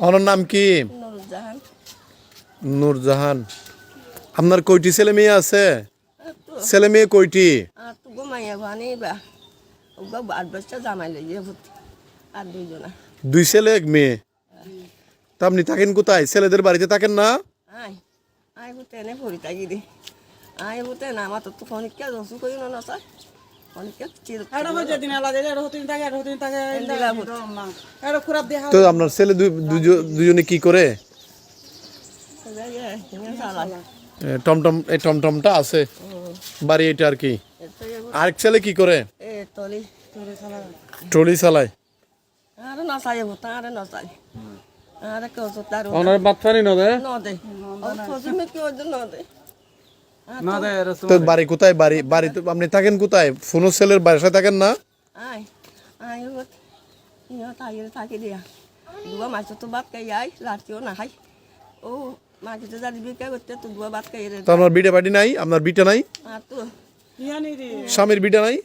ওনার নাম কি? নূরজাহান। আপনার কয়টি ছেলে মেয়ে আছে? ছেলে মেয়ে কয়টি? দুই ছেলে এক মেয়ে। তা আপনি থাকেন কোথায়? ছেলেদের বাড়িতে থাকেন না? তো আপনার ছেলে দুজনে কি করে? টমটম, এই টমটমটা আছে বাড়ি, এটা আর কি। আরেক ছেলে কি করে? ট্রলি চালায়। তো বাড়ি কোথায়? বাড়ি তো আপনি থাকেন কোথায়? ফোনো ছেলের বাসায় থাকেন না? তো আপনার বিটা বাড়ি নাই? আপনার বিটা নাই? স্বামীর বিটা নাই?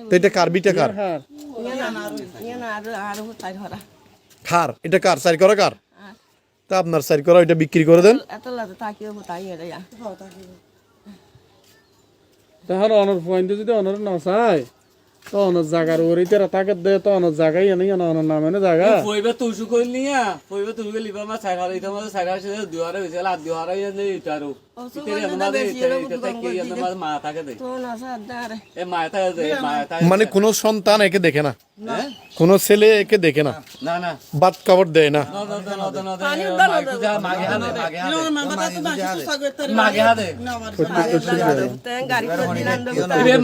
তো এটা কার বিটা? কার খার? এটা কার? চারি করা কার? তা আপনার চারি করা ওইটা বিক্রি করে দেন। তাহলে অনর পয়েন্ট যদি অনর না চায় তো অনর জায়গার ওর ইতারা থাকে দে তো অনর জায়গায় এনে অনর নামে না জায়গা পয়বা তুসু কইলি না পয়বা তুসু কইলি বা মা সাইরা ইতা মা সাইরা সে দুয়ারে হইছে লা দুয়ারে এনে ইতারো ইতারে আমাদের ইতা কি আমাদের মা থাকে দে তো না সাদারে এ মা থাকে দে মা থাকে মানে কোন সন্তান একে দেখে না, কোন ছেলে একে দেখে না, না না বাত কবর দেয় না। মাগে হাতে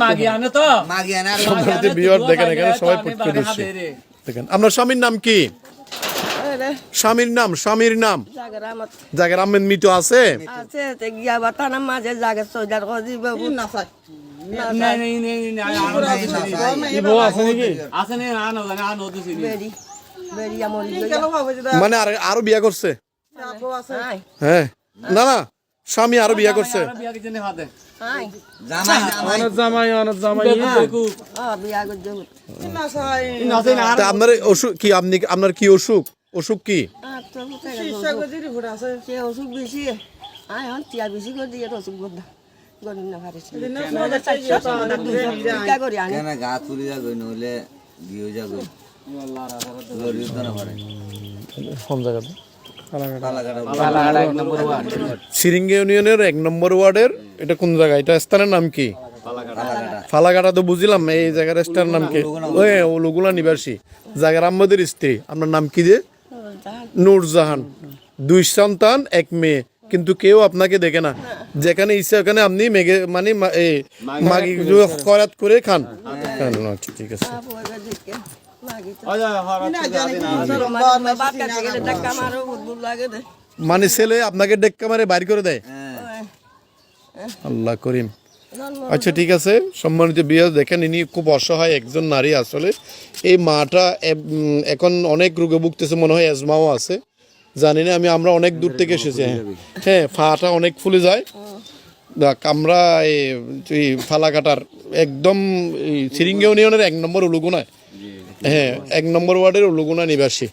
মাগে আনে তো মাগে আনে সম্মানিত ভিউয়ার দেখেন এখানে সবাই পুটকে দিচ্ছে। দেখেন আপনার স্বামীর নাম কি? স্বামীর নাম জাগের আহমেদ মিটো আছে? মানে আরো বিয়া করছে? হ্যাঁ, না না, স্বামী আরো বিয়া করছে? আপনার অসুখ কি? আপনার কি অসুখ? অসুখ কি? সিরিঙ্গা ইউনিয়নের 1 নম্বর ওয়ার্ডের এটা কোন জায়গা? এটা স্থানের নাম কি? ফালাকাটা তো বুঝলাম, এই জায়গার স্থানের নাম কি? ওই ওলুগুলা নিবাসী জায়গার আহমদের স্ত্রী। আপনার নাম কি যে? নূরজাহান। 2 সন্তান 1 মেয়ে, কিন্তু কেউ আপনাকে দেখে না। যেখানে ইচ্ছা ওখানে আপনি মেঘে মানে মাগি করাত করে খান। আচ্ছা ঠিক আছে। মানে ছেলে আপনাকে ডেক্কা মারে বাইর করে দেয়? আল্লাহ করিম। আচ্ছা ঠিক আছে। সম্মানিত বিয়াস, দেখেন ইনি খুব অসহায় একজন নারী। আসলে এই মাটা এখন অনেক রোগে ভুগতেছে, মনে হয় অ্যাজমাও আছে, জানি না আমি। আমরা অনেক দূর থেকে এসেছি। হ্যাঁ, ফাটা অনেক ফুলে যায়। আমরা এই ফালাকাটার একদম সিরিঙ্গা ইউনিয়নের 1 নম্বর উলুগুনায়, হ্যাঁ 1 নম্বর ওয়ার্ডের উলুগুনা নিবাসী।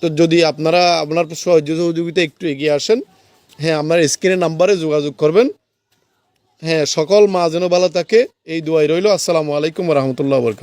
তো যদি আপনারা আপনার সহযোগিতা একটু এগিয়ে আসেন, হ্যাঁ আপনার স্ক্রিনের নাম্বারে যোগাযোগ করবেন। হ্যাঁ, সকল মা যেন ভালো থাকে এই দোয়াই রইল। আসসালামু আলাইকুম ওয়া রাহমাতুল্লাহি ওয়া বারাকাতুহু।